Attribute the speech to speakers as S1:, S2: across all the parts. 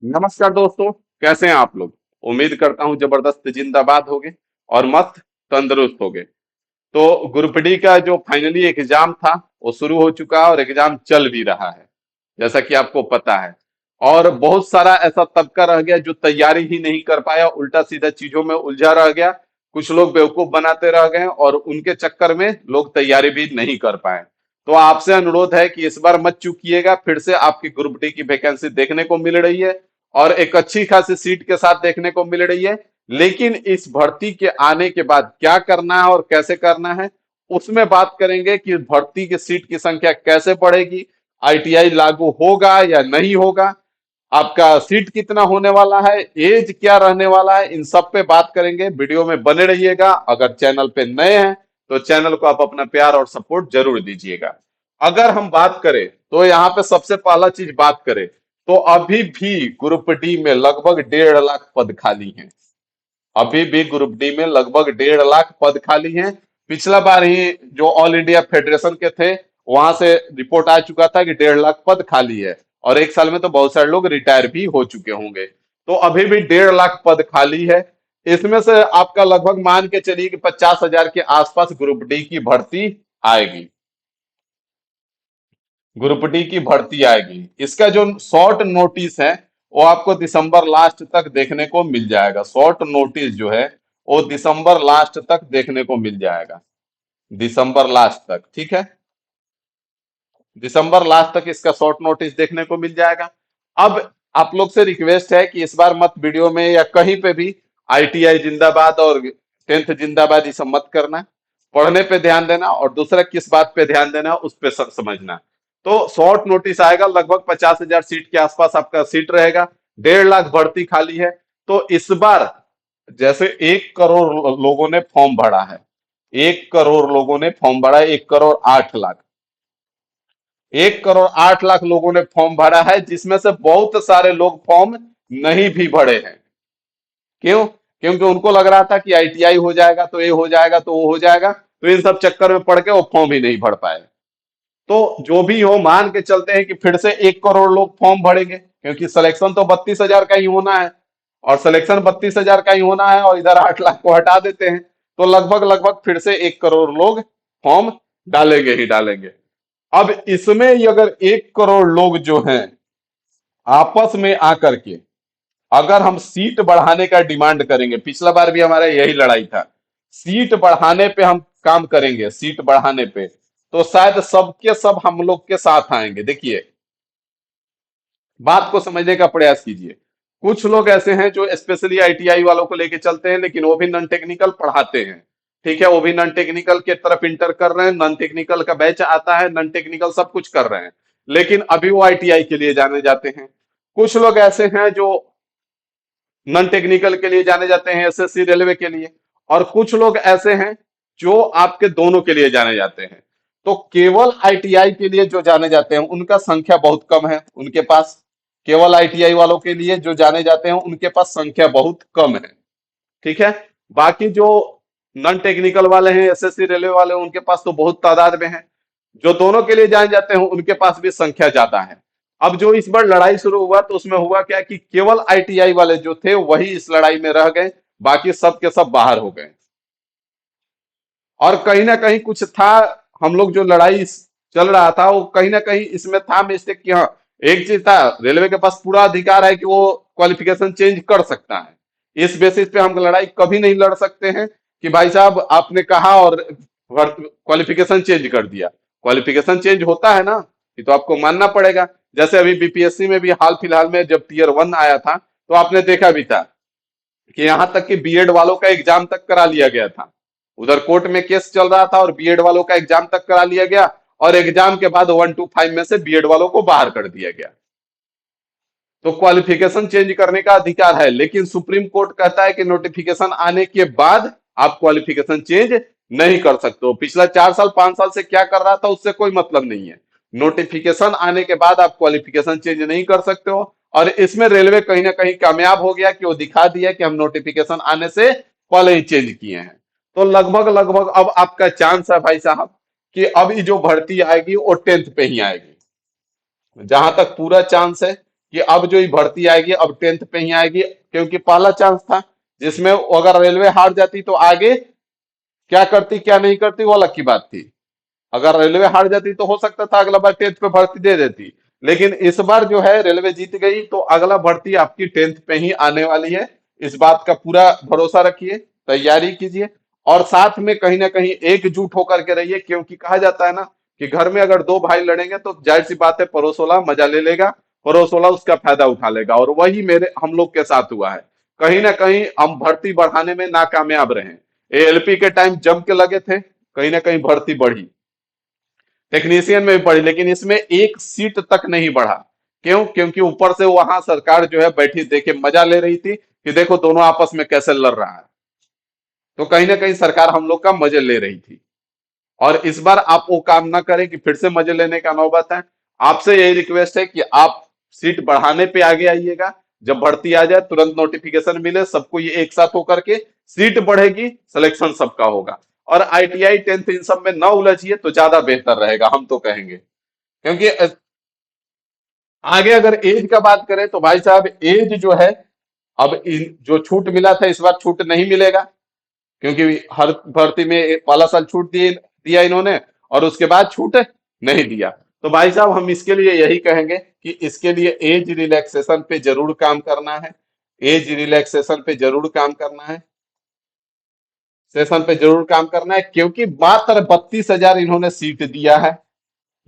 S1: नमस्कार दोस्तों। कैसे हैं आप लोग। उम्मीद करता हूं जबरदस्त जिंदाबाद होगे और मस्त तंदुरुस्त होगे। तो ग्रुप डी का जो फाइनली एग्जाम था वो शुरू हो चुका है और एग्जाम चल भी रहा है, जैसा कि आपको पता है। और बहुत सारा ऐसा तबका रह गया जो तैयारी ही नहीं कर पाया, उल्टा सीधा चीजों में उलझा रह गया। कुछ लोग बेवकूफ बनाते रह गए और उनके चक्कर में लोग तैयारी भी नहीं कर पाए। तो आपसे अनुरोध है कि इस बार मत चूकिएगा, फिर से आपकी ग्रुप डी की वैकेंसी देखने को मिल रही है और एक अच्छी खासी सीट के साथ देखने को मिल रही है। लेकिन इस भर्ती के आने के बाद क्या करना है और कैसे करना है, उसमें बात करेंगे कि भर्ती की सीट की संख्या कैसे बढ़ेगी, आईटीआई लागू होगा या नहीं होगा, आपका सीट कितना होने वाला है, एज क्या रहने वाला है, इन सब पे बात करेंगे। वीडियो में बने रहिएगा। अगर चैनल पे नए हैं तो चैनल को आप अपना प्यार और सपोर्ट जरूर दीजिएगा। अगर हम बात करें तो यहाँ पे सबसे पहला चीज बात करें तो अभी भी ग्रुप डी में लगभग 1.5 लाख पद खाली हैं। अभी भी ग्रुप डी में लगभग 1.5 लाख पद खाली हैं। पिछला बार ही जो ऑल इंडिया फेडरेशन के थे वहां से रिपोर्ट आ चुका था कि 1.5 लाख पद खाली है और एक साल में तो बहुत सारे लोग रिटायर भी हो चुके होंगे। तो अभी भी 1.5 लाख पद खाली है। इसमें से आपका लगभग मान के चलिए कि 50,000 के आसपास ग्रुप डी की भर्ती आएगी। ग्रुप डी की भर्ती आएगी। इसका जो शॉर्ट नोटिस है वो आपको दिसंबर लास्ट तक देखने को मिल जाएगा। शॉर्ट नोटिस जो है वो दिसंबर लास्ट तक देखने को मिल जाएगा। दिसंबर लास्ट तक, ठीक है। दिसंबर लास्ट तक इसका शॉर्ट नोटिस देखने को मिल जाएगा। अब आप लोग से रिक्वेस्ट है कि इस बार मत वीडियो में या कहीं पे भी आईटीआई जिंदाबाद और टेंथ जिंदाबाद ये सब मत करना। पढ़ने पे ध्यान देना और दूसरा किस बात पे ध्यान देना उस पे समझना। तो शॉर्ट नोटिस आएगा, लगभग 50,000 सीट के आसपास आपका सीट रहेगा। 1.5 लाख भर्ती खाली है। तो इस बार जैसे 1 करोड़ लोगों ने फॉर्म भरा है, 1 करोड़ लोगों ने फॉर्म भरा है, 1 करोड़ 8 लाख, 1 करोड़ 8 लाख लोगों ने फॉर्म भरा है, जिसमें से बहुत सारे लोग फॉर्म नहीं भी भरे हैं। क्यों? क्योंकि उनको लग रहा था कि आईटीआई हो जाएगा तो ये हो जाएगा तो वो हो जाएगा, तो इन सब चक्कर में पड़ के वो फॉर्म ही नहीं भर पाए। तो जो भी हो, मान के चलते हैं कि फिर से 1 करोड़ लोग फॉर्म भरेंगे, क्योंकि सिलेक्शन तो 32,000 का ही होना है और सिलेक्शन 32,000 का ही होना है और इधर 8 लाख को हटा देते हैं तो लगभग लगभग फिर से 1 करोड़ लोग फॉर्म डालेंगे ही डालेंगे। अब इसमें ही अगर 1 करोड़ लोग जो हैं आपस में आकर के अगर हम सीट बढ़ाने का डिमांड करेंगे, पिछला बार भी हमारा यही लड़ाई था, सीट बढ़ाने पे हम काम करेंगे, सीट बढ़ाने पे तो शायद सबके सब हम लोग के साथ आएंगे। देखिए, बात को समझने का प्रयास कीजिए। कुछ लोग ऐसे हैं जो स्पेशली आईटीआई वालों को लेके चलते हैं, लेकिन वो भी नॉन टेक्निकल पढ़ाते हैं। ठीक है, वो भी नॉन टेक्निकल के तरफ इंटर कर रहे हैं, नॉन टेक्निकल का बैच आता है, नॉन टेक्निकल सब कुछ कर रहे हैं, लेकिन अभी वो आईटीआई के लिए जाने जाते हैं। कुछ लोग ऐसे हैं जो नॉन टेक्निकल के लिए जाने जाते हैं, एसएससी रेलवे के लिए, और कुछ लोग ऐसे हैं जो आपके दोनों के लिए जाने जाते हैं। तो केवल आईटीआई के लिए जो जाने जाते हैं उनका संख्या बहुत कम है उनके पास। केवल आईटीआई वालों के लिए जो जाने जाते हैं उनके पास संख्या बहुत कम है। ठीक है। बाकी जो नॉन टेक्निकल वाले हैं, एसएससी रेलवे वाले, उनके पास तो बहुत तादाद में है। जो दोनों के लिए जाने जाते हैं उनके पास भी संख्या ज्यादा है। अब जो इस बार लड़ाई शुरू हुआ तो उसमें हुआ क्या कि केवल आईटीआई वाले जो थे वही इस लड़ाई में रह गए, बाकी सब के सब बाहर हो गए। और कहीं ना कहीं कुछ था, हम लोग जो लड़ाई चल रहा था वो कहीं ना कहीं इसमें था मिस्टेक कि हाँ, एक चीज था, रेलवे के पास पूरा अधिकार है कि वो क्वालिफिकेशन चेंज कर सकता है। इस बेसिस पे हम लड़ाई कभी नहीं लड़ सकते हैं कि भाई साहब आपने कहा और क्वालिफिकेशन चेंज कर दिया। क्वालिफिकेशन चेंज होता है ना, ये तो आपको मानना पड़ेगा। जैसे अभी बीपीएससी में भी हाल फिलहाल में जब टीयर 1 आया था तो आपने देखा भी था कि यहां तक कि बीएड वालों का एग्जाम तक करा लिया गया था। उधर कोर्ट में केस चल रहा था और बीएड वालों का एग्जाम तक करा लिया गया और एग्जाम के बाद 1 to 5 में से बीएड वालों को बाहर कर दिया गया। तो क्वालिफिकेशन चेंज करने का अधिकार है, लेकिन सुप्रीम कोर्ट कहता है कि नोटिफिकेशन आने के बाद आप क्वालिफिकेशन चेंज नहीं कर सकते हो। पिछला 4 साल 5 साल से क्या कर रहा था उससे कोई मतलब नहीं है। नोटिफिकेशन आने के बाद आप क्वालिफिकेशन चेंज नहीं कर सकते हो। और इसमें रेलवे कहीं ना कहीं कामयाब हो गया कि वो दिखा दिया कि हम नोटिफिकेशन आने से पहले ही चेंज किए हैं। तो लगभग लगभग अब आपका चांस है भाई साहब कि अब ये जो भर्ती आएगी वो टेंथ पे ही आएगी। जहां तक पूरा चांस है कि अब जो ये भर्ती आएगी अब 10th पे ही आएगी, क्योंकि पहला चांस था जिसमें अगर रेलवे हार जाती तो आगे क्या करती क्या नहीं करती वो अलग की बात थी। अगर रेलवे हार जाती तो हो सकता था अगला बार 10th पे भर्ती दे देती, लेकिन इस बार जो है रेलवे जीत गई तो अगला भर्ती आपकी 10th पे ही आने वाली है। इस बात का पूरा भरोसा रखिए, तैयारी कीजिए, और साथ में कहीं ना कहीं एकजुट होकर के रहिए, क्योंकि कहा जाता है ना कि घर में अगर दो भाई लड़ेंगे तो जाहिर सी बात है पड़ोस वाला मजा ले लेगा, पड़ोस वाला उसका फायदा उठा लेगा, और वही मेरे हम लोग के साथ हुआ है। कहीं ना कहीं हम भर्ती बढ़ाने में नाकामयाब रहे। एएलपी के टाइम जम के लगे थे, कहीं ना कहीं भर्ती बढ़ी, टेक्नीशियन में भी बढ़ी, लेकिन इसमें एक सीट तक नहीं बढ़ा। क्यों? क्योंकि ऊपर से वहां सरकार जो है बैठी देखे मजा ले रही थी कि देखो दोनों आपस में कैसे लड़ रहा है। तो कहीं ना कहीं सरकार हम लोग का मजे ले रही थी। और इस बार आप वो काम ना करें कि फिर से मजे लेने का नौबत है। आपसे यही रिक्वेस्ट है कि आप सीट बढ़ाने पे आगे आइएगा। जब भर्ती आ जाए तुरंत नोटिफिकेशन मिले सबको, ये एक साथ होकर के सीट बढ़ेगी, सिलेक्शन सबका होगा। और आईटीआई 10th इन सब में ना उलझिए तो ज्यादा बेहतर रहेगा, हम तो कहेंगे। क्योंकि आगे अगर एज का बात करें तो भाई साहब एज जो है, अब जो छूट मिला था इस बार छूट नहीं मिलेगा, क्योंकि हर भर्ती में पहला साल छूट दिया इन्होंने, और उसके बाद छूट नहीं दिया। तो भाई साहब हम इसके लिए यही कहेंगे कि इसके लिए एज रिलैक्सेशन पे जरूर काम करना है। एज रिलैक्सेशन पे जरूर काम करना है, सेशन पे जरूर काम करना है, क्योंकि मात्र 32,000 इन्होंने सीट दिया है,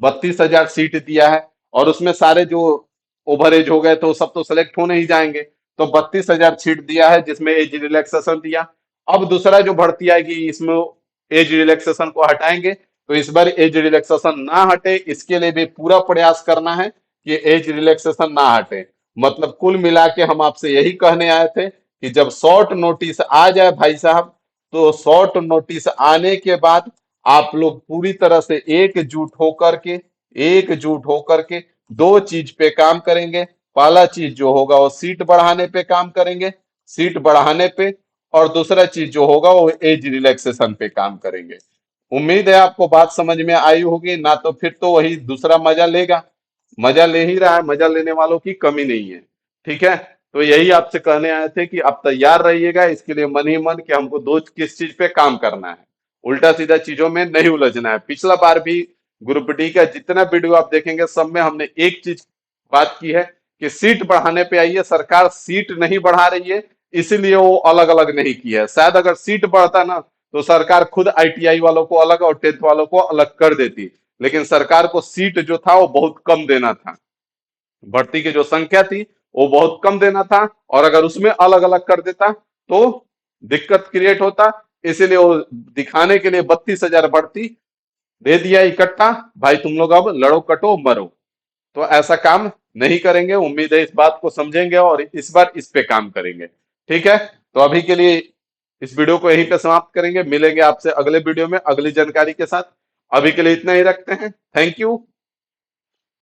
S1: 32,000 सीट दिया है। और उसमें सारे जो ओवर एज हो गए तो सब तो सेलेक्ट होने ही जाएंगे। तो 32,000 सीट दिया है जिसमें एज रिलैक्सेशन दिया। अब दूसरा जो भर्ती आएगी इसमें एज रिलैक्सेशन को हटाएंगे, तो इस बार एज रिलैक्सेशन ना हटे इसके लिए भी पूरा प्रयास करना है कि एज रिलैक्सेशन ना हटे। मतलब कुल मिला के हम आपसे यही कहने आए थे कि जब शॉर्ट नोटिस आ जाए भाई साहब, तो शॉर्ट नोटिस आने के बाद आप लोग पूरी तरह से एकजुट होकर के दो चीज पे काम करेंगे। पहला चीज जो होगा वो सीट बढ़ाने पे काम करेंगे, सीट बढ़ाने पे, और दूसरा चीज जो होगा वो एज रिलैक्सेशन पे काम करेंगे। उम्मीद है आपको बात समझ में आई होगी, ना तो फिर तो वही दूसरा मजा लेगा, मजा ले ही रहा है, मजा लेने वालों की कमी नहीं है। ठीक है, तो यही आपसे कहने आए थे कि आप तैयार रहिएगा इसके लिए मन ही मन कि हमको दो किस चीज पे काम करना है, उल्टा सीधा चीजों में नहीं उलझना है। पिछला बार भी ग्रुप डी का जितना वीडियो आप देखेंगे सब में हमने एक चीज बात की है कि सीट बढ़ाने पे आइए। सरकार सीट नहीं बढ़ा रही है इसीलिए वो अलग अलग नहीं की है। शायद अगर सीट बढ़ता ना तो सरकार खुद आईटीआई वालों को अलग और 10th वालों को अलग कर देती, लेकिन सरकार को सीट जो था वो बहुत कम देना था, भर्ती की जो संख्या थी वो बहुत कम देना था, और अगर उसमें अलग अलग कर देता तो दिक्कत क्रिएट होता। इसीलिए वो दिखाने के लिए 32,000 भर्ती दे दिया इकट्ठा, भाई तुम लोग अब लड़ो कटो मरो। तो ऐसा काम नहीं करेंगे, उम्मीद है इस बात को समझेंगे और इस बार इस पे काम करेंगे। ठीक है, तो अभी के लिए इस वीडियो को यहीं पे समाप्त करेंगे, मिलेंगे आपसे अगले वीडियो में अगली जानकारी के साथ। अभी के लिए इतना ही रखते हैं, थैंक यू।